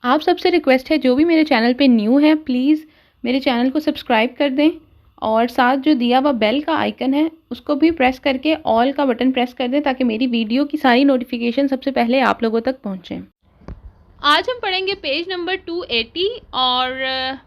आप सबसे रिक्वेस्ट है, जो भी मेरे चैनल पे न्यू है प्लीज़ मेरे चैनल को सब्सक्राइब कर दें और साथ जो दिया हुआ बेल का आइकन है उसको भी प्रेस करके ऑल का बटन प्रेस कर दें ताकि मेरी वीडियो की सारी नोटिफिकेशन सबसे पहले आप लोगों तक पहुँचें। आज हम पढ़ेंगे पेज नंबर 280 और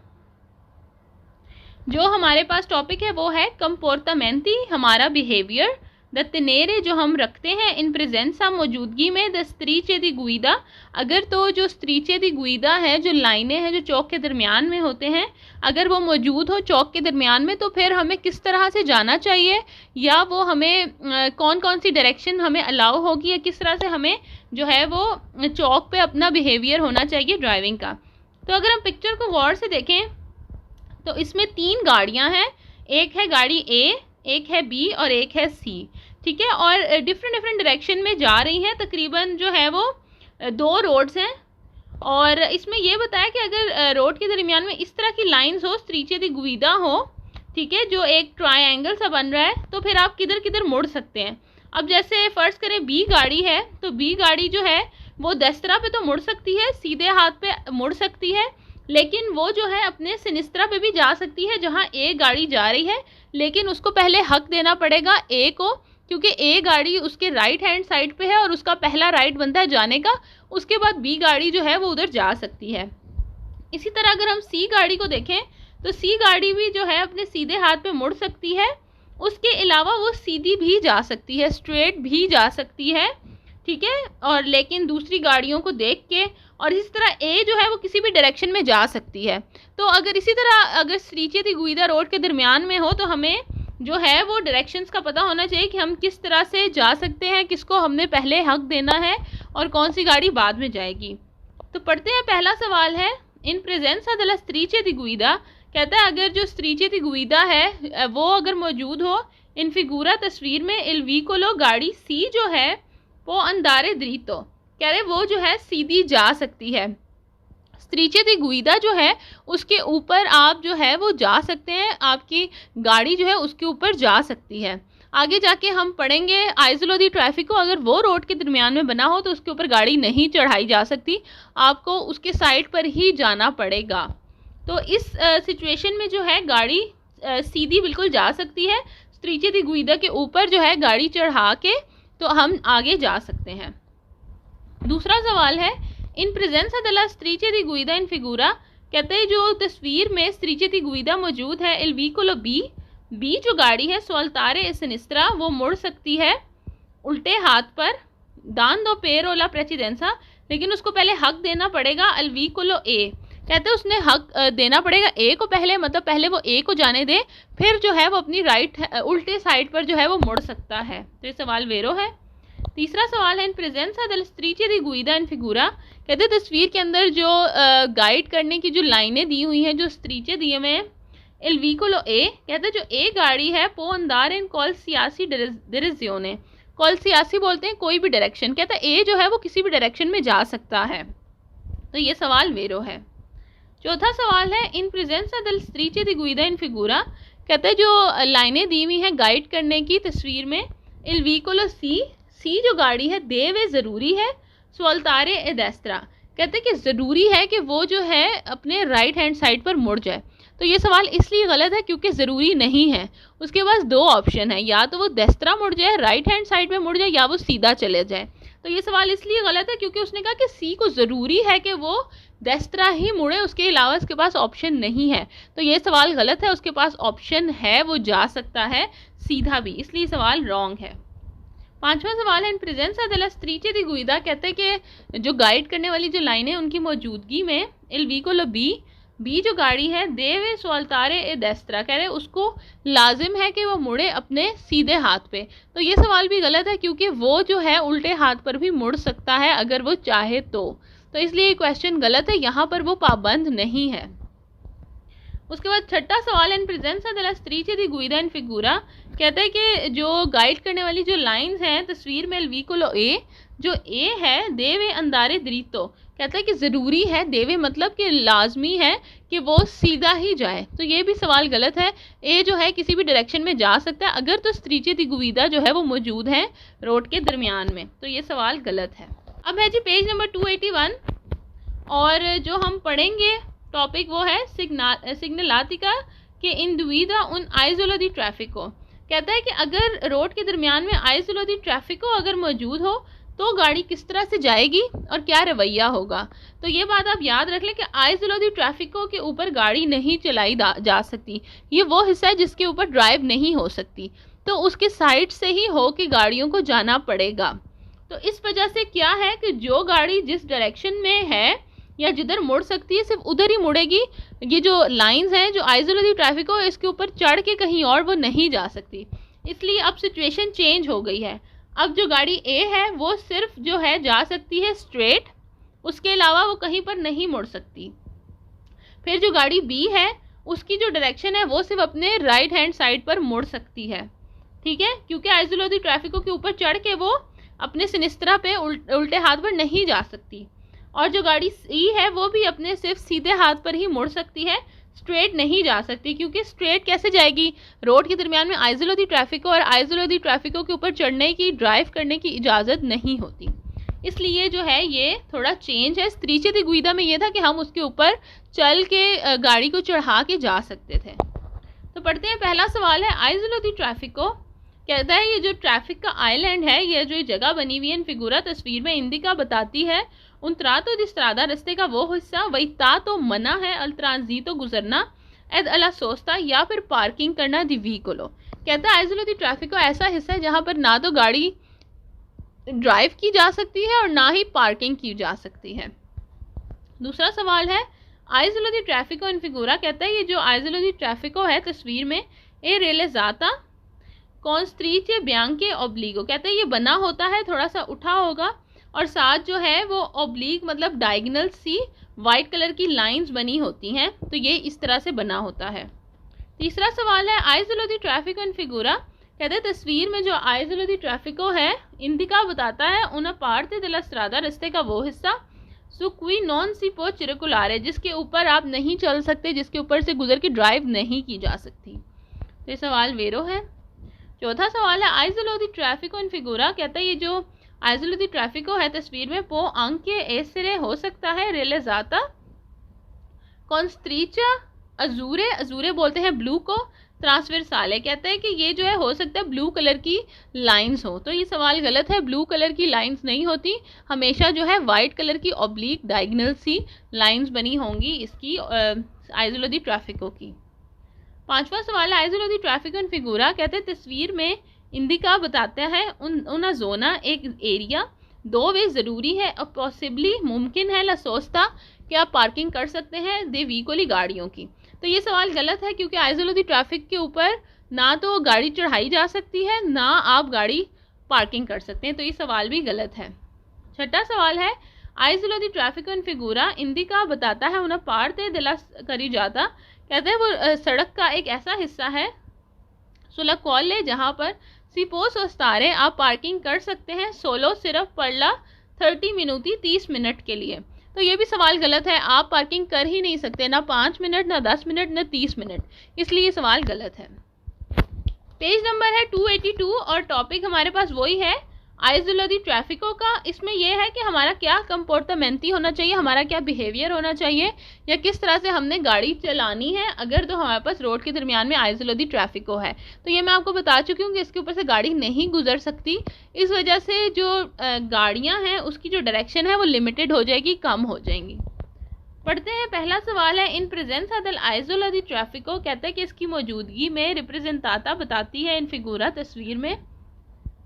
जो हमारे पास टॉपिक है वो है कंपोर्टामेंटी, हमारा बिहेवियर। द तेनेरे जो हम रखते हैं इन प्रेजेंसा, मौजूदगी में। द स्त्रीचे दी गुइदा, अगर तो जो स्त्रीचे दी गुइदा है, जो लाइनें हैं जो चौक के दरमियान में होते हैं, अगर वो मौजूद हो चौक के दरमियान में तो फिर हमें किस तरह से जाना चाहिए, या वो हमें कौन कौन सी डायरेक्शन हमें अलाउ होगी, या किस तरह से हमें जो है वो चौक पे अपना बिहेवियर होना चाहिए ड्राइविंग का। तो अगर हम पिक्चर को गौर से देखें तो इसमें 3 गाड़ियां हैं। एक है गाड़ी ए, एक है बी और एक है सी, ठीक है। और डिफरेंट डायरेक्शन में जा रही हैं। तकरीबन जो है वो 2 रोड्स हैं और इसमें ये बताया कि अगर रोड के दरमियान में इस तरह की लाइंस हो, स्त्रीचे दी गुइदा हो, ठीक है, जो एक ट्रायंगल सा बन रहा है, तो फिर आप किधर किधर मुड़ सकते हैं। अब जैसे फर्ज करें बी गाड़ी है, तो बी गाड़ी जो है वो दस्तरा पे तो मुड़ सकती है, सीधे हाथ पे मुड़ सकती है, लेकिन वो जो है अपने सिनिस्त्रा पे भी जा सकती है जहाँ ए गाड़ी जा रही है, लेकिन उसको पहले हक देना पड़ेगा ए को, क्योंकि ए गाड़ी उसके राइट हैंड साइड पे है और उसका पहला राइट बनता है जाने का। उसके बाद बी गाड़ी जो है वो उधर जा सकती है। इसी तरह अगर हम सी गाड़ी को देखें तो सी गाड़ी भी जो है अपने सीधे हाथ पे मुड़ सकती है, उसके अलावा वो सीधी भी जा सकती है, स्ट्रेट भी जा सकती है, ठीक है, और लेकिन दूसरी गाड़ियों को देख के। और इसी तरह ए जो है वो किसी भी डायरेक्शन में जा सकती है। तो अगर इसी तरह अगर स्त्रीचे दी गुइदा रोड के दरमियान में हो तो हमें जो है वो डायरेक्शंस का पता होना चाहिए कि हम किस तरह से जा सकते हैं, किसको हमने पहले हक देना है और कौन सी गाड़ी बाद में जाएगी। तो पढ़ते हैं, पहला सवाल है इन प्रेजेंसा दella स्त्रीचे दी गुइदा, कहता है अगर जो स्त्रीचे दी गुइदा है वो अगर मौजूद हो इन फिगूरा तस्वीर में, इल व्हीकलो गाड़ी सी जो है वो अंदारे द्रीतो, कह रहे वो जो है सीधी जा सकती है। स्त्रीचे दी गुइदा जो है उसके ऊपर आप जो है वो जा सकते हैं, आपकी गाड़ी जो है उसके ऊपर जा सकती है। आगे जाके हम पढ़ेंगे आइजोलो दी ट्रैफिक को, अगर वो रोड के दरमियान में बना हो तो उसके ऊपर गाड़ी नहीं चढ़ाई जा सकती, आपको उसके साइड पर ही जाना पड़ेगा। तो इस सिचुएशन में जो है गाड़ी सीधी बिल्कुल जा सकती है, स्त्रीचे दी गुइदा के ऊपर जो है गाड़ी चढ़ा के तो हम आगे जा सकते हैं। दूसरा सवाल है इन प्रेजेंसा della स्त्रीचे दी गुइदा इन फिगूरा, कहते हैं जो तस्वीर में स्त्रीचे दी गुइदा मौजूद है, इल व्हीकलो बी, बी जो गाड़ी है सोल्तारे सिनिस्त्रा, वो मुड़ सकती है उल्टे हाथ पर, दान दो पेरोला प्रेसिडेंसा, लेकिन उसको पहले हक देना पड़ेगा अल व्हीकलो ए, कहते हैं उसने हक देना पड़ेगा ए को पहले, मतलब पहले वो ए को जाने दे, फिर जो है वो अपनी राइट उल्टे साइड पर जो है वो मुड़ सकता है। तो ये सवाल वेरो है। तीसरा सवाल है इन प्रेजेंसा della स्त्रीचे दी गुइदा इन फिगूरा, कहते हैं तस्वीर के अंदर जो गाइड करने की जो लाइनें दी हुई हैं, जो स्त्रीचे दिए हुए हैं, इल व्हीकलो ए, कहते हैं जो ए गाड़ी है पो अंदार इन कॉल सियासी डिरेजियोने, कॉल सियासी बोलते हैं कोई भी डायरेक्शन, कहता है ए जो है वो किसी भी डायरेक्शन में जा सकता है। तो ये सवाल वेरो है। चौथा सवाल है इन प्रेजेंसा della स्त्रीचे दी गुइदा इन फिगूरा, कहते हैं जो लाइनें दी हुई हैं गाइड करने की तस्वीर में, इल व्हीकलो सी, सी जो गाड़ी है देवे ज़रूरी है सोल्तारे ए देस्त्रा, कहते हैं कि ज़रूरी है कि वो जो है अपने राइट हैंड साइड पर मुड़ जाए। तो ये सवाल इसलिए गलत है क्योंकि ज़रूरी नहीं है, उसके पास 2 ऑप्शन है, या तो वो देस्त्रा मुड़ जाए, राइट हैंड साइड पे मुड़ जाए, या वो सीधा चले जाए। तो ये सवाल इसलिए गलत है क्योंकि उसने कहा कि सी को ज़रूरी है कि वो देस्त्रा ही मुड़े, उसके अलावा उसके पास ऑप्शन नहीं है। तो ये सवाल गलत है, उसके पास ऑप्शन है, वो जा सकता है सीधा भी, इसलिए सवाल रॉन्ग है। पांचवा सवाल है इन प्रेजेंसा della स्त्रीचे दी गुइदा, कहते हैं कि जो गाइड करने वाली जो लाइनें उनकी मौजूदगी में, इल व्हीकलो बी, बी जो गाड़ी है देवे सोल्तारे ए देस्त्रा, कह रहे उसको लाजिम है कि वो मुड़े अपने सीधे हाथ पे। तो ये सवाल भी गलत है क्योंकि वो जो है उल्टे हाथ पर भी मुड़ सकता है अगर वो चाहे तो इसलिए ये क्वेश्चन गलत है, यहाँ पर वो पाबंद नहीं है। उसके बाद छठा सवाल है इन प्रेजेंसा della स्त्रीचे दी गुइदा इन फिगूरा, कहते हैं कि जो गाइड करने वाली जो लाइंस हैं तस्वीर में, इल व्हीकलो ए, जो ए है देवे अंदारे द्रीतो, कहता है कि ज़रूरी है, देवे मतलब कि लाजमी है कि वो सीधा ही जाए। तो ये भी सवाल गलत है, ए जो है किसी भी डायरेक्शन में जा सकता है अगर तो स्त्रीचे दी गुइदा जो है वो मौजूद है रोड के दरमियान में। तो ये सवाल गलत है। अब है जी पेज नंबर 281, और जो हम पढ़ेंगे टॉपिक वो है सिग्नलातिका के इंडिविदा उन आइसोलो दी ट्रैफिको। कहता है कि अगर रोड के दरमियान में आइसोलो दी ट्रैफिको अगर मौजूद हो तो गाड़ी किस तरह से जाएगी और क्या रवैया होगा। तो ये बात आप याद रख लें कि आइसोलो दी ट्रैफिको के ऊपर गाड़ी नहीं चलाई जा सकती। ये वो हिस्सा है जिसके ऊपर ड्राइव नहीं हो सकती, तो उसके साइड से ही हो के गाड़ियों को जाना पड़ेगा। तो इस वजह से क्या है कि जो गाड़ी जिस डायरेक्शन में है या जिधर मुड़ सकती है सिर्फ उधर ही मुड़ेगी। ये जो लाइंस हैं जो आइसोलो दी ट्रैफिको है इसके ऊपर चढ़ के कहीं और वो नहीं जा सकती। इसलिए अब सिचुएशन चेंज हो गई है। अब जो गाड़ी ए है वो सिर्फ जो है जा सकती है स्ट्रेट, उसके अलावा वो कहीं पर नहीं मुड़ सकती। फिर जो गाड़ी बी है उसकी जो डायरेक्शन है वो सिर्फ अपने राइट हैंड साइड पर मुड़ सकती है, ठीक है, क्योंकि आइसोलो दी ट्रैफिको के ऊपर चढ़ के वो अपने सिनिस्त्रा पे उल्टे हाथ पर नहीं जा सकती। और जो गाड़ी सी है वो भी अपने सिर्फ सीधे हाथ पर ही मुड़ सकती है, स्ट्रेट नहीं जा सकती, क्योंकि स्ट्रेट कैसे जाएगी, रोड के दरमियान में आइसोलो दी ट्रैफिको और आइसोलो दी ट्रैफिको के ऊपर चढ़ने की ड्राइव करने की इजाज़त नहीं होती। इसलिए जो है ये थोड़ा चेंज है। स्त्रीचे दी गुइदा में ये था कि हम उसके ऊपर चल के गाड़ी को चढ़ा के जा सकते थे। तो पढ़ते हैं, पहला सवाल है आइसोलो दी ट्रैफिको। कहता है ये जो ट्रैफिक का आइलैंड है, ये जो जगह बनी हुई है फिगूरा तस्वीर में इंदिका बताती है उन त्रातो दी स्त्रादा रस्ते का वो हिस्सा वही ता तो मना है अल ट्रांजीतो गुजरना एद अला सोस्ता या फिर पार्किंग करना दी व्हीकलो। कहता है आइसोलो दी ट्रैफिको ऐसा हिस्सा है जहाँ पर ना तो गाड़ी ड्राइव की जा सकती है और ना ही पार्किंग की जा सकती है। दूसरा सवाल है आइसोलो दी ट्रैफिको इन फिगूरा। कहता है ये जो आइसोलो दी ट्रैफिको है तस्वीर में ए रेलेजाता कॉन्स्ट्रीचे ब्यांके ओब्लिगो। कहते हैं ये बना होता है, थोड़ा सा उठा होगा और साथ जो है वो ओब्लिक मतलब डायगोनल सी वाइट कलर की लाइंस बनी होती हैं, तो ये इस तरह से बना होता है। तीसरा सवाल है आइसोलो दी ट्रैफिको इन फिगूरा। कहते हैं तस्वीर में जो आइसोलो दी ट्रैफिको है इंदिका बताता है उन पार्टे दella strada रस्ते का वो हिस्सा सुक्वी नॉन सिपो चिरकुलारे जिसके ऊपर आप नहीं चल सकते, जिसके ऊपर से गुजर के ड्राइव नहीं की जा सकती। तो ये सवाल वेरो है। चौथा सवाल है आइसोलो दी ट्रैफिको इन फिगूरा। कहता है ये जो आइसोलो दी ट्रैफिको है तस्वीर में पो अंक के एसरे हो सकता है रेलेजाता कॉन्स्ट्रीचा अजूरे, अजूरे बोलते हैं ब्लू को, ट्रांसवर्साले। कहते हैं कि ये जो है हो सकता है ब्लू कलर की लाइंस हो। तो ये सवाल गलत है, ब्लू कलर की लाइंस नहीं होती, हमेशा जो है वाइट कलर की ऑब्लिक डायगोनल सी लाइंस बनी होंगी इसकी आइसोलो दी ट्रैफिको की। पांचवा सवाल है आइसोलो दी ट्रैफिको इन फिगूरा। कहते हैं तस्वीर में इंदिका बताता है उन जोना एक एरिया दो वे ज़रूरी है और पॉसिबली मुमकिन है ला सोचता कि आप पार्किंग कर सकते हैं दे व्हीकली गाड़ियों की। तो ये सवाल गलत है क्योंकि आइसोलो दी ट्रैफिक के ऊपर ना तो गाड़ी चढ़ाई जा सकती है ना आप गाड़ी पार्किंग कर सकते हैं, तो ये सवाल भी गलत है। छठा सवाल है आइसोलो दी ट्रैफिको इन फिगूरा इंदिका बताता है उन्हें पार्टे दिला करी जाता। कहते हैं वो सड़क का एक ऐसा हिस्सा है सुलह कॉल जहाँ पर सिपोस और स्तारे आप पार्किंग कर सकते हैं सोलो सिर्फ पड़ला 30 मिनूती 30 मिनट के लिए। तो ये भी सवाल गलत है, आप पार्किंग कर ही नहीं सकते, ना 5 मिनट ना 10 मिनट ना 30 मिनट, इसलिए ये सवाल गलत है। पेज नंबर है 282 और टॉपिक हमारे पास वही है आइसोलो दी ट्रैफिको का। इसमें यह है कि हमारा क्या कंपोर्टमेंटी होना चाहिए, हमारा क्या बिहेवियर होना चाहिए या किस तरह से हमने गाड़ी चलानी है अगर तो हमारे पास रोड के दरमियान में आइसोलो दी ट्रैफिको है। तो ये मैं आपको बता चुकी हूँ कि इसके ऊपर से गाड़ी नहीं गुजर सकती, इस वजह से जो गाड़ियाँ हैं उसकी जो डायरेक्शन है वो लिमिटेड हो जाएगी, कम हो जाएंगी। पढ़ते हैं, पहला सवाल है इन प्रेजेंसा दल आइसोलो दी ट्रैफिको। कहता है कि इसकी मौजूदगी में रिप्रेजेंटाता बताती है इन फिगूरा तस्वीर में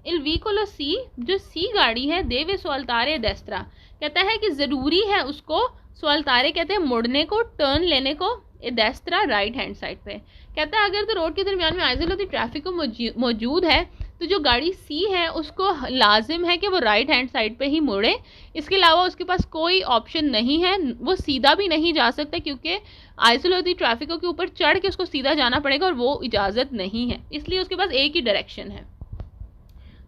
इल व्हीकलो सी, जो सी गाड़ी है देवे सोल्तारे देस्त्रा। कहता है कि ज़रूरी है उसको सोल्तारे कहते हैं मुड़ने को, टर्न लेने को, देस्त्रा राइट हैंड साइड पे। कहता है अगर तो रोड के दरमियान में आइसोलो दी ट्रैफिको मौजूद है तो जो गाड़ी सी है उसको लाजिम है कि वो राइट हैंड साइड पे ही मुड़े, इसके अलावा उसके पास कोई ऑप्शन नहीं है, वो सीधा भी नहीं जा सकता क्योंकि आइसोलो दी ट्रैफिको के ऊपर चढ़ के उसको सीधा जाना पड़ेगा और वो इजाज़त नहीं है, इसलिए उसके पास एक ही डायरेक्शन है।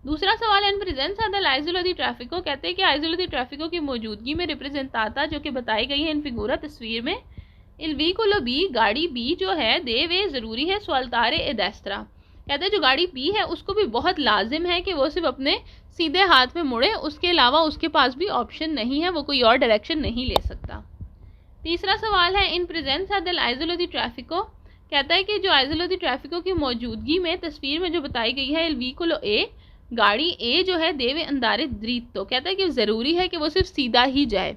दूसरा सवाल है इन प्रेजेंसा दल आइसोलो दी ट्रैफिको। कहते हैं कि आइसोलो दी ट्रैफिको की मौजूदगी में रिप्रेजेंटाता जो कि बताई गई है इन फिगूरा तस्वीर में इल व्हीकलो बी, गाड़ी बी जो है देवे ज़रूरी है सोल्तारे ए देस्त्रा। कहते हैं जो गाड़ी बी है उसको भी बहुत लाजिम है कि वो सिर्फ अपने सीधे हाथ में मुड़े, उसके अलावा उसके पास भी ऑप्शन नहीं है, वो कोई और डायरेक्शन नहीं ले सकता। तीसरा सवाल है इन प्रेजेंस del आइसोलो दी ट्रैफिको, कहता है कि जो आइसोलो दी ट्रैफिको की मौजूदगी में तस्वीर में जो बताई गई है, वीकुलो ए, गाड़ी ए जो है देवे अंदारे द्रीतो, कहता है कि ज़रूरी है कि वो सिर्फ सीधा ही जाए।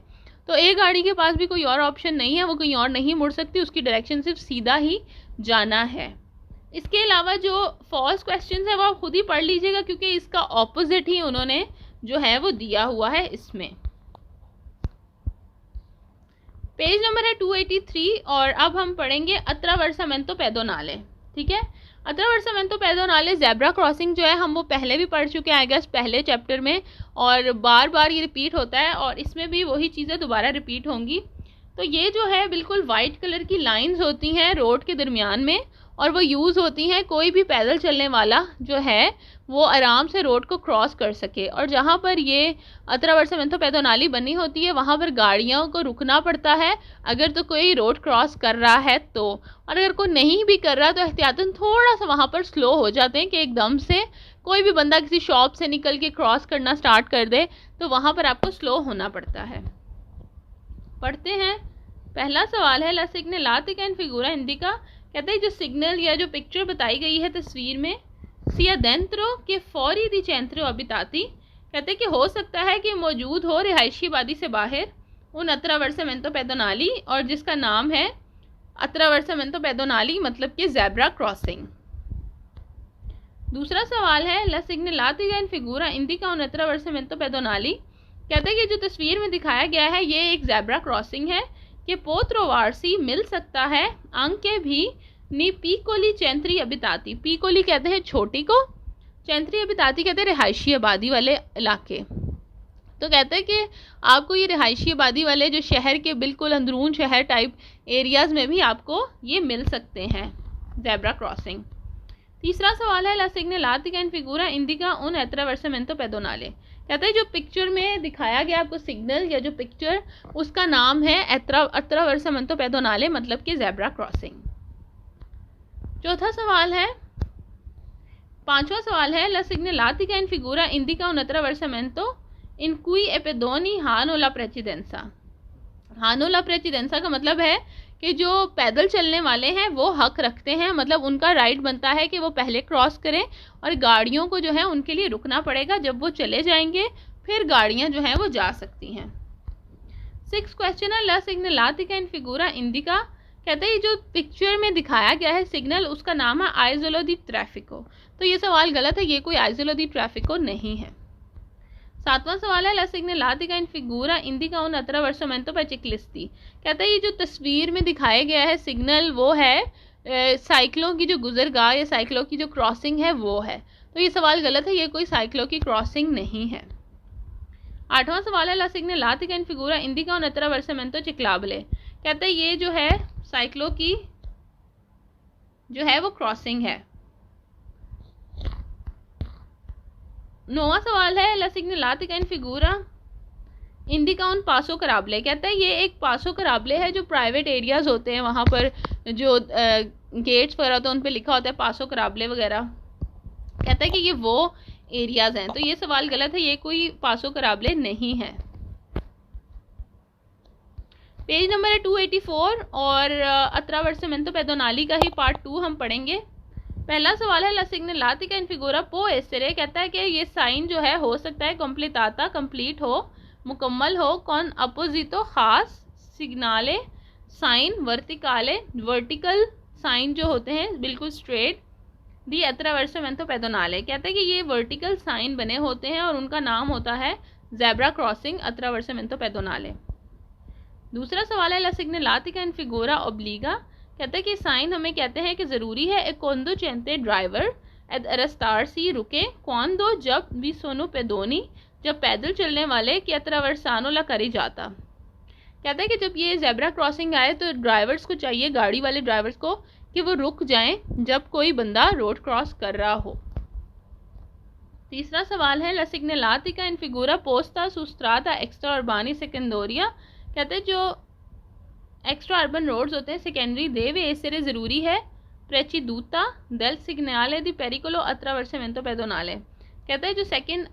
तो ए गाड़ी के पास भी कोई और ऑप्शन नहीं है, वो कहीं और नहीं मुड़ सकती, उसकी डायरेक्शन सिर्फ सीधा ही जाना है। इसके अलावा जो फॉल्स क्वेश्चन है वो आप खुद ही पढ़ लीजिएगा, क्योंकि इसका ऑपोजिट ही उन्होंने जो है वो दिया हुआ है इसमें। पेज नंबर है 283 और अब हम पढ़ेंगे अत्रावर्सामेंतो पेदोनाले। ठीक है, अत्रावर्सामेंतो पेदोनाले ज़ेब्रा क्रॉसिंग जो है हम वो पहले भी पढ़ चुके हैं आई गेस पहले चैप्टर में, और बार बार ये रिपीट होता है और इसमें भी वही चीज़ें दोबारा रिपीट होंगी। तो ये जो है बिल्कुल वाइट कलर की लाइंस होती हैं रोड के दरमियान में, और वो यूज़ होती हैं कोई भी पैदल चलने वाला जो है वो आराम से रोड को क्रॉस कर सके। और जहाँ पर ये अत्रावर्सामेंतो पेदोनाली बनी होती है वहाँ पर गाड़ियों को रुकना पड़ता है अगर तो कोई रोड क्रॉस कर रहा है तो, और अगर कोई नहीं भी कर रहा तो एहतियातन थोड़ा सा वहाँ पर स्लो हो जाते हैं कि एकदम से कोई भी बंदा किसी शॉप से निकल के क्रॉस करना स्टार्ट कर दे तो वहाँ पर आपको स्लो होना पड़ता है। पढ़ते हैं, पहला सवाल है ला सिग्नलातिका इन फिगूरा इंडिका, कहते हैं जो सिग्नल या जो पिक्चर बताई गई है तस्वीर में सिया देंत्रो के फौरी दी चैंत्रो अबिताती, कहते हैं कि हो सकता है कि मौजूद हो रिहायशी आबादी से बाहर उन अत्रावर्सामेंतो पेदोनाली, और जिसका नाम है अत्रावर्सामेंतो पेदोनाली मतलब कि ज़ेब्रा क्रॉसिंग। दूसरा सवाल है ला सिग्नलातिका इन फिगूरा इंडिका उन अत्रावर्सामेंतो पेदोनाली, कहते हैं कि जो तस्वीर में दिखाया गया है ये एक ज़ेब्रा क्रॉसिंग है कि पोत्रोवार्सी मिल सकता है अंके भी नी पीकोली चैंत्री अबिताती, पीकोली कहते हैं छोटी को, चैंत्री अबिताती कहते हैं रिहायशी आबादी वाले इलाके। तो कहते हैं कि आपको ये रिहायशी आबादी वाले जो शहर के बिल्कुल अंदरून शहर टाइप एरियाज़ में भी आपको ये मिल सकते हैं ज़ेब्रा क्रॉसिंग। तीसरा सवाल है ला सिग्नलातिका इन फिगूरा इंडिका उन अत्रावर्सामेंतो पेदोनाले, कहते हैं जो पिक्चर में दिखाया गया आपको सिग्नल या जो पिक्चर उसका नाम है अत्रावर्सामेंतो पेदोनाले मतलब कि ज़ेब्रा क्रॉसिंग। चौथा सवाल है, पांचवा सवाल है ला सिग्नलातिका इन फिगूरा इंडिका उन अत्रावर्सामेंतो इन क्वी ए पेदोनी हानो ला प्रेसिडेंसा, हानो ला प्रेसिडेंसा का मतलब है कि जो पैदल चलने वाले हैं वो हक रखते हैं, मतलब उनका राइट बनता है कि वो पहले क्रॉस करें और गाड़ियों को जो है उनके लिए रुकना पड़ेगा, जब वो चले जाएंगे फिर गाड़ियां जो हैं वो जा सकती हैं। 6 क्वेश्चन है ला सिग्नलातिका इन फिगूरा इंडिका, कहते हैं जो पिक्चर में दिखाया गया है सिग्नल उसका नाम है आइसोलो दी ट्रैफिको, तो ये सवाल गलत है, ये कोई आइसोलो दी ट्रैफिको नहीं है। 7वां सवाल है ला सिग्नलातिका इन फिगूरा इंडिका उन अत्रावर्सामेंतो पे चिक्लिस्ती, कहता है ये जो तस्वीर में दिखाया गया है सिग्नल वो है साइकिलों की जो गुजरगाह या साइकिलों की जो क्रॉसिंग है वो है, तो ये सवाल गलत है, ये कोई साइकिलों की क्रॉसिंग नहीं है। 8वां सवाल है ला सिग्नलातिका इन फिगूरा इंडिका उन अत्रावर्सामेंतो चिक्लाबले, कहते हैं ये जो है साइकिलों की जो है वो क्रॉसिंग है। 9वां सवाल है ला सिग्नलातिका इन फिगूरा इंडिका उन पासो कराबले, कहता है ये एक पासो कराबले है जो प्राइवेट एरियाज़ होते हैं वहाँ पर जो गेट्स वगैरह होते हैं उन पर लिखा होता है पासो कराबले वगैरह, कहता है कि ये वो एरियाज़ हैं, तो ये सवाल गलत है, ये कोई पासो कराबले नहीं है। पेज नंबर है 284 और अत्रावर्सामेंतो पेदोनाली का ही पार्ट 2 हम पढ़ेंगे। पहला सवाल है ला सिग्नलातिका इन फिगूरा पो एसेरे, कहता है कि ये साइन जो है हो सकता है कम्प्लीटाता कंप्लीट हो, मुकम्मल हो, कौन अपोजितो खास सिग्नाले साइन वर्टिकाले, वर्टिकल साइन जो होते हैं बिल्कुल स्ट्रेट दी अत्रावर्सामेंतो पेदोनाले, कहते हैं कि ये वर्टिकल साइन बने होते हैं और उनका नाम होता है ज़ेब्रा क्रॉसिंग अत्रावर्सामेंतो पेदोनाले। दूसरा सवाल है ला सिग्नलातिका इन फिगूरा ओब्लिगा, कहते हैं कि साइन हमें कहते हैं कि ज़रूरी है एक कोंदो चेंते ड्राइवर एद अरस्तार सी रुके कौन दो जब भी सोनो पेदोनी, जब पैदल चलने वाले कि अत्रावर्सानो ला करी जाता, कहता है कि जब ये ज़ेब्रा क्रॉसिंग आए तो ड्राइवर्स को चाहिए, गाड़ी वाले ड्राइवर्स को, कि वो रुक जाएं जब कोई बंदा रोड क्रॉस कर रहा हो। तीसरा सवाल है ला सिग्नलातिका इन फिगूरा पोस्ता सुस्त्राता एक्स्ट्रा अर्बानी सेकेंडोरिया, कहते हैं जो एक्स्ट्रा अर्बन रोड्स होते हैं सेकेंडरी देवे एसेरे ज़रूरी है प्रेचिदूता डेल सिग्नाले दी पेरिकोलो अत्रावर्सामेंतो पेदोनाले, कहता है जो सेकेंड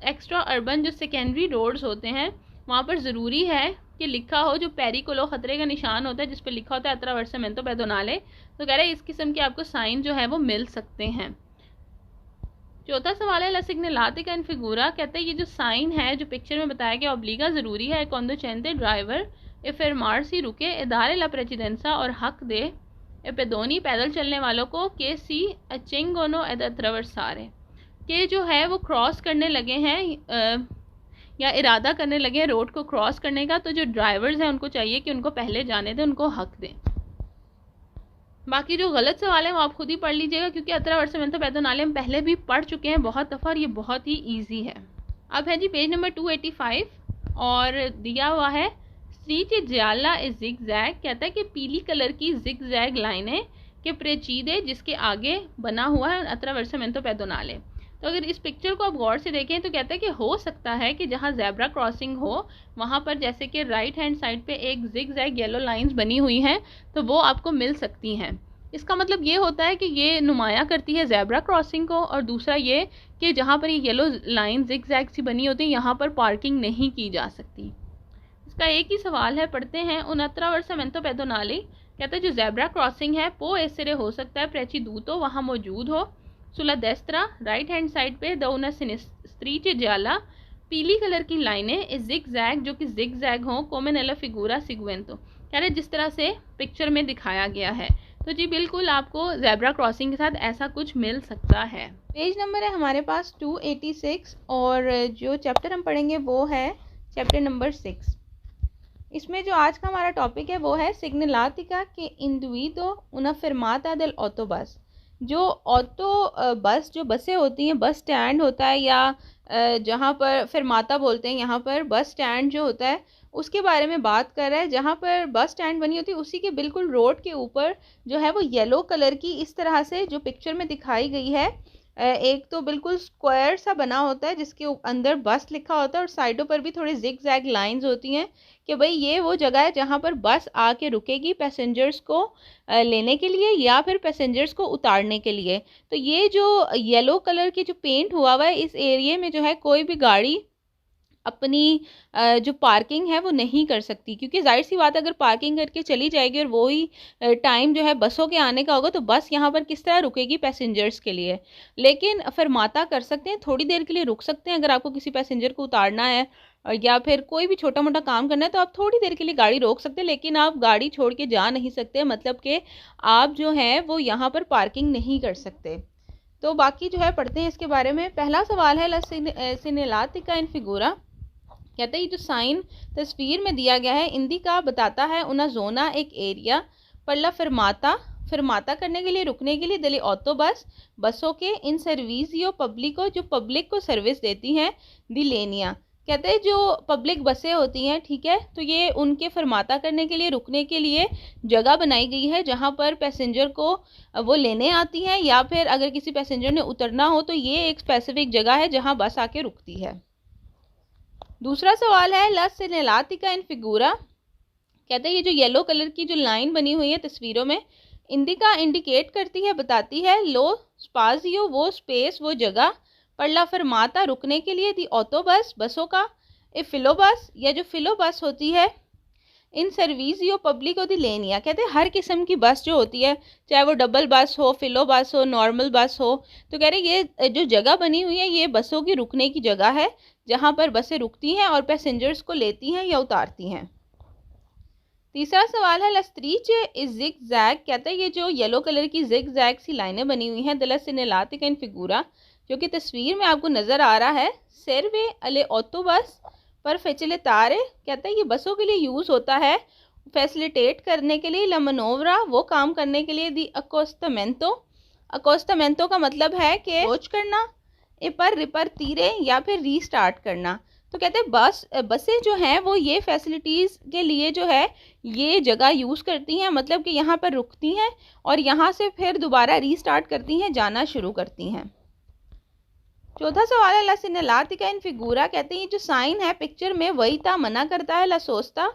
एक्स्ट्रा अर्बन जो सेकेंडरी रोड्स होते हैं वहाँ पर ज़रूरी है कि लिखा हो, जो पेरिकोलो खतरे का निशान होता है जिस पे लिखा होता है अट्रावर्समेंतो पेडोनाले, तो कह रहे हैं इस किस्म के आपको साइन जो है वो मिल सकते हैं। चौथा सवाल है ला सिग्नलातिका इन फिगूरा, कहते हैं ये जो साइन है जो पिक्चर में बताया गया ऑब्लिगा ज़रूरी है कॉन्डोचेंटे ड्राइवर ए फर्मार्सी रुके ए दारे ला प्रेसिडेंसा और हक दे ए पेदोनी पैदल चलने वालों को के सी अचेंगोनो एद अट्रावर्सारे, के जो है वो क्रॉस करने लगे हैं या इरादा करने लगे हैं रोड को क्रॉस करने का, तो जो ड्राइवर्स हैं उनको चाहिए कि उनको पहले जाने दें, उनको हक दें। बाकी जो गलत सवाल है वो आप खुद ही पढ़ लीजिएगा, क्योंकि अट्रावर्समेंतो पेडोनाले हम पहले भी पढ़ चुके हैं बहुत दफ़ा और ये बहुत ही ईजी है। अब है जी पेज नंबर 285 और दिया हुआ है स्ट्रीट जियाला ए जिग जैग, कहता है कि पीली कलर की जिग जैग लाइनें के प्रेचीदे जिसके आगे बना हुआ है अट्रावर्समेंतो पेडोनाले। तो अगर इस पिक्चर को आप गौर से देखें तो कहता है कि हो सकता है कि जहाँ ज़ेब्रा क्रॉसिंग हो वहाँ पर जैसे कि राइट हैंड साइड पे एक जिग जैग येलो लाइंस बनी हुई हैं तो वो आपको मिल सकती हैं। इसका मतलब ये होता है कि ये नुमाया करती है ज़ेब्रा क्रॉसिंग को, और दूसरा ये कि जहाँ पर ये येलो लाइन जिग जैग सी बनी होती है यहाँ पर पार्किंग नहीं की जा सकती। इसका एक ही सवाल है, पढ़ते हैं। उन अट्रावर्समेंतो पेडोनाले, कहते हैं जो ज़ेब्रा क्रॉसिंग है पो एसरे हो सकता है प्रेचिदूतो वहाँ मौजूद हो, सुला देस्त्रा राइट हैंड साइड पे दौना स्ट्रीट जियाला पीली कलर की लाइनें जिग जैग जो कि जिग जैग हों कोमेनेला फिगूरा सिगवेंतो, कह रहे जिस तरह से पिक्चर में दिखाया गया है। तो जी बिल्कुल आपको ज़ेब्रा क्रॉसिंग के साथ ऐसा कुछ मिल सकता है। पेज नंबर है हमारे पास 286 और जो चैप्टर हम पढ़ेंगे वो है चैप्टर नंबर 6। इसमें जो आज का हमारा टॉपिक है वो है सिग्नलातिका के इंडिविडो उना फर्माता देल ऑटो बस। जो ऑटो बस जो बसें होती हैं, बस स्टैंड होता है या जहाँ पर फर्माता बोलते हैं यहाँ पर बस स्टैंड जो होता है उसके बारे में बात कर रहा है। जहाँ पर बस स्टैंड बनी होती है उसी के बिल्कुल रोड के ऊपर जो है वो येलो कलर की इस तरह से जो पिक्चर में दिखाई गई है, एक तो बिल्कुल स्क्वायर सा बना होता है जिसके अंदर बस लिखा होता है और साइडों पर भी थोड़ी जिग जैग लाइंस होती हैं कि भाई ये वो जगह है जहाँ पर बस आके रुकेगी पैसेंजर्स को लेने के लिए या फिर पैसेंजर्स को उतारने के लिए। तो ये जो येलो कलर की जो पेंट हुआ हुआ है इस एरिया में जो है कोई भी गाड़ी अपनी जो पार्किंग है वो नहीं कर सकती, क्योंकि जाहिर सी बात है अगर पार्किंग करके चली जाएगी और वही टाइम जो है बसों के आने का होगा तो बस यहाँ पर किस तरह रुकेगी पैसेंजर्स के लिए। लेकिन फरमाता कर सकते हैं, थोड़ी देर के लिए रुक सकते हैं। अगर आपको किसी पैसेंजर को उतारना है या फिर कोई भी छोटा मोटा काम करना है तो आप थोड़ी देर के लिए गाड़ी रोक सकते हैं, लेकिन आप गाड़ी छोड़ के जा नहीं सकते, मतलब कि आप जो है वो यहाँ पर पार्किंग नहीं कर सकते। तो बाकी जो है पढ़ते हैं इसके बारे में। पहला सवाल है ला सिग्नलातिका इन फिगूरा, कहते हैं ये जो साइन तस्वीर में दिया गया है इंडिका बताता है उना जोना एक एरिया पल्ला फरमाता करने के लिए रुकने के लिए दली ऑटो बस बसों के इन सर्विसियो पब्लिको जो पब्लिक को सर्विस देती हैं दी लेनिया, कहते हैं जो पब्लिक बसें होती हैं, ठीक है, तो ये उनके फरमाता करने के लिए रुकने के लिए जगह बनाई गई है जहाँ पर पैसेंजर को वो लेने आती हैं या फिर अगर किसी पैसेंजर ने उतरना हो तो ये एक स्पेसिफिक जगह है जहाँ बस आके रुकती है। दूसरा सवाल है ला सिग्नलातिका इन फिगूरा, कहते हैं ये जो येलो कलर की जो लाइन बनी हुई है तस्वीरों में इंडिका इंडिकेट करती है बताती है लो स्पाजियो वो स्पेस वो जगह पर ला फरमाता रुकने के लिए दी ऑटो बस बसों का ए फिलो बस या जो फिलो बस होती है इन सर्विसियो पब्लिक दी लेनिया, कहते हैं हर किस्म की बस जो होती है चाहे वो डबल बस हो फिलो बस हो नॉर्मल बस हो, तो कह रहे ये जो जगह बनी हुई है ये बसों की रुकने की जगह है जहाँ पर बसें रुकती हैं और पैसेंजर्स को लेती हैं या उतारती हैं। तीसरा सवाल है लस्त्रीचे इस जिग जैग, कहते हैं ये जो येलो कलर की जिग जैग सी लाइनें बनी हुई हैं दला सिग्नलातिका इन फिगूरा जो कि तस्वीर में आपको नज़र आ रहा है सेरवे अले ऑटो बस पर फैसिलिटारे, कहते हैं ये बसों के लिए यूज़ होता है फैसिलिटेट करने के लिए, लमनोवरा वो काम करने के लिए, दी अकोस्टामेंतो का मतलब है कि खोज करना, ए पर रिपर तीरे या फिर रीस्टार्ट करना। तो कहते हैं बसें जो हैं वो ये फैसिलिटीज़ के लिए जो है ये जगह यूज़ करती हैं, मतलब कि यहाँ पर रुकती हैं और यहाँ से फिर दोबारा रीस्टार्ट करती हैं, जाना शुरू करती हैं। चौथा सवाल है ला सिग्नलातिका इन फिगूरा, कहते हैं ये जो साइन है पिक्चर में वही था मना करता है ला सोचता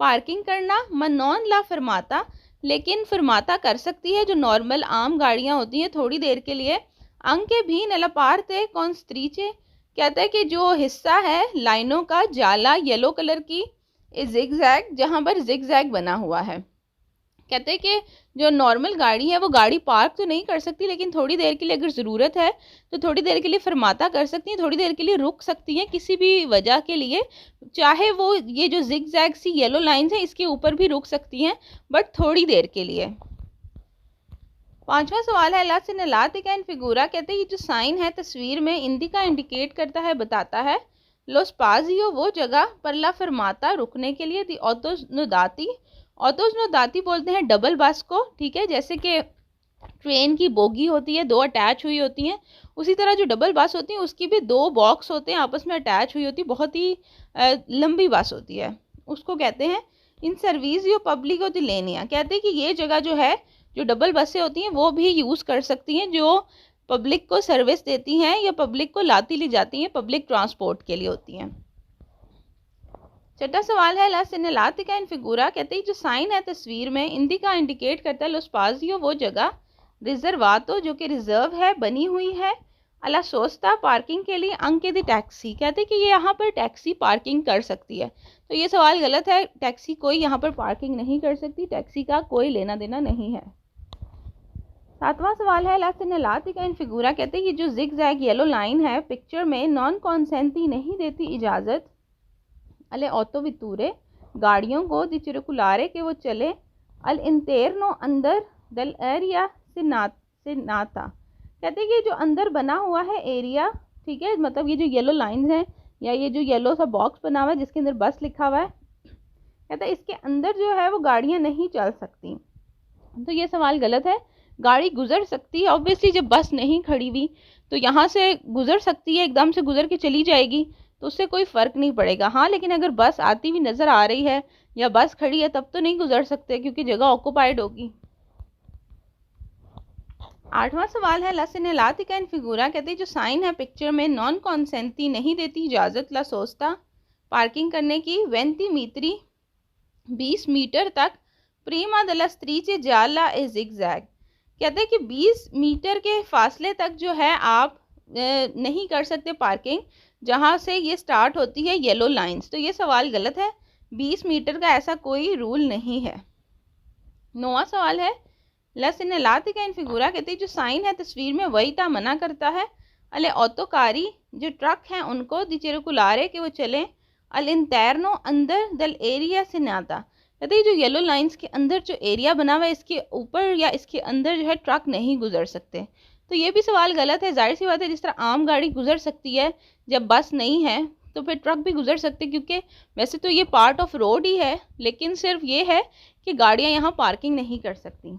पार्किंग करना मनॉन ला फरमाता, लेकिन फरमाता कर सकती है जो नॉर्मल आम गाड़ियाँ होती हैं थोड़ी देर के लिए। अंके भी नला पारते कॉन्स्त्रीचे, कहता है कि जो हिस्सा है लाइनों का जाला येलो कलर की ए जिगजैग, जहाँ पर जिगजैग बना हुआ है। कहते हैं कि जो नॉर्मल गाड़ी है वो गाड़ी पार्क तो नहीं कर सकती, लेकिन थोड़ी देर के लिए अगर ज़रूरत है तो थोड़ी देर के लिए फरमाता कर सकती हैं, थोड़ी देर के लिए रुक सकती हैं किसी भी वजह के लिए, चाहे वो ये जो जिगजैग सी येलो लाइंस हैं इसके ऊपर भी रुक सकती हैं, बट थोड़ी देर के लिए। पांचवा सवाल है ला सिग्नालिका इन फिगूरा। कहते हैं ये जो साइन है तस्वीर में इंडिका इंडिकेट करता है, बताता है लो स्पाजियो वो जगह, पर ला फरमाता रुकने के लिए, दी ऑटोस नोदाती, ऑटोस नोदाती बोलते हैं डबल बस को, ठीक है, जैसे कि ट्रेन की बोगी होती है, दो अटैच हुई होती हैं, उसी तरह जो डबल बस होती है उसकी भी दो बॉक्स होते हैं आपस में अटैच हुई होती, बहुत ही लंबी बस होती है, उसको कहते हैं इन सर्विसियो पब्लिको दी लेनिया। कहते हैं कि ये जगह जो है, जो डबल बसें होती हैं वो भी यूज़ कर सकती हैं, जो पब्लिक को सर्विस देती हैं या पब्लिक को लाती ली जाती हैं, पब्लिक ट्रांसपोर्ट के लिए होती हैं। छठा सवाल है ला सिग्नालिका इन फिगूरा। कहते हैं जो साइन है तस्वीर में इंडिका इंडिकेट करता है लो स्पाजियो वो जगह, रिजर्वातो जो कि रिजर्व है, बनी हुई है, अला सोस्ता पार्किंग के लिए, अंके दी टैक्सी। कहते हैं कि ये यहाँ पर टैक्सी पार्किंग कर सकती है, तो ये सवाल गलत है, टैक्सी कोई यहाँ पर पार्किंग नहीं कर सकती, टैक्सी का कोई लेना देना नहीं है। सातवां सवाल है ला सिग्नालिका इन फिगूरा। कहते हैं कि जो जिगजैग येलो लाइन है पिक्चर में नॉन कॉन्सेंटी नहीं देती इजाज़त, अले ऑटो वितूरे गाड़ियों को, दी चिरकुलारे के वो चले, अल इंतेरनो अंदर, दल एरिया से नाता। कहते हैं कि जो अंदर बना हुआ है एरिया, ठीक है, मतलब ये जो येलो लाइंस हैं या ये जो येलो सा बॉक्स बना हुआ है जिसके अंदर बस लिखा हुआ है, कहते हैं इसके अंदर जो है वो गाड़ियाँ नहीं चल सकती, तो ये सवाल गलत है, गाड़ी गुजर सकती है ऑब्वियसली, जब बस नहीं खड़ी हुई तो यहाँ से गुजर सकती है, एकदम से गुजर के चली जाएगी तो उससे कोई फ़र्क नहीं पड़ेगा। हाँ, लेकिन अगर बस आती हुई नज़र आ रही है या बस खड़ी है तब तो नहीं गुजर सकते क्योंकि जगह ऑक्यूपाइड होगी। आठवां सवाल है ला सिग्नालिका इन फिगूरा। कहते हैं जो साइन है पिक्चर में नॉन कॉन्सेंटी नहीं देती इजाज़त ला सोस्ता पार्किंग करने की, वेंती मीतरी 20 मीटर तक, प्रीमा दला स्त्रीचे जाला ए जिगजैग। कहते हैं कि 20 मीटर के फासले तक जो है आप नहीं कर सकते पार्किंग जहाँ से ये स्टार्ट होती है येलो लाइंस, तो ये सवाल गलत है, 20 मीटर का ऐसा कोई रूल नहीं है। नौवां सवाल है ला सिग्नालिका इन फिगूरा। कहते हैं जो साइन है तस्वीर में वही था मना करता है, अले ऑटोकारी जो ट्रक हैं उनको, दी चिरकुलारे के वो चलें, अल इंतरनो अंदर, दल एरिया से नाता। कहते हैं जो येलो लाइंस के अंदर जो एरिया बना हुआ है इसके ऊपर या इसके अंदर जो है ट्रक नहीं गुजर सकते, तो ये भी सवाल गलत है। जाहिर सी बात है, जिस तरह आम गाड़ी गुजर सकती है जब बस नहीं है तो फिर ट्रक भी गुजर सकते, क्योंकि वैसे तो ये पार्ट ऑफ रोड ही है, लेकिन सिर्फ ये है कि गाड़ियाँ यहाँ पार्किंग नहीं कर सकती।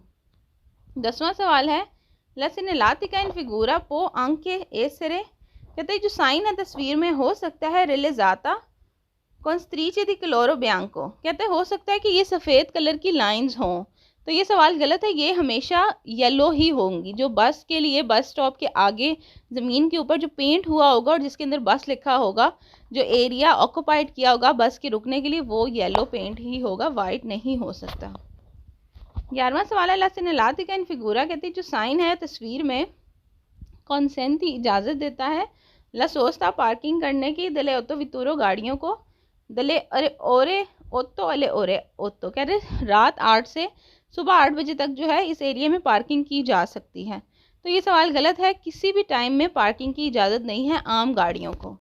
10वां सवाल है ला सिग्नालिका इन फिगूरा पो आंके एसरे। कहते हैं जो साइन है तस्वीर में हो सकता है रिलेजाता कॉन्स्ट्रीचे दी क्लोरो बियांको। कहते हैं हो सकता है कि ये सफ़ेद कलर की लाइंस हों, तो ये सवाल गलत है, ये हमेशा येलो ही होंगी। जो बस के लिए बस स्टॉप के आगे ज़मीन के ऊपर जो पेंट हुआ होगा और जिसके अंदर बस लिखा होगा, जो एरिया ऑक्यूपाइड किया होगा बस के रुकने के लिए, वो येलो पेंट ही होगा, वाइट नहीं हो सकता। 11वां सवाल है ला सिग्नालिका इन फिगूरा। कहती है जो साइन है तस्वीर में कॉन्सेंटी इजाज़त देता है, ला सोस्ता पार्किंग करने की, दले ऑटो वितूरो गाड़ियों को, दले अरे ओरे ओतो अले ओरे ओतो। कह रहे रात 8 से सुबह 8 बजे तक जो है इस एरिया में पार्किंग की जा सकती है, तो ये सवाल गलत है, किसी भी टाइम में पार्किंग की इजाज़त नहीं है आम गाड़ियों को।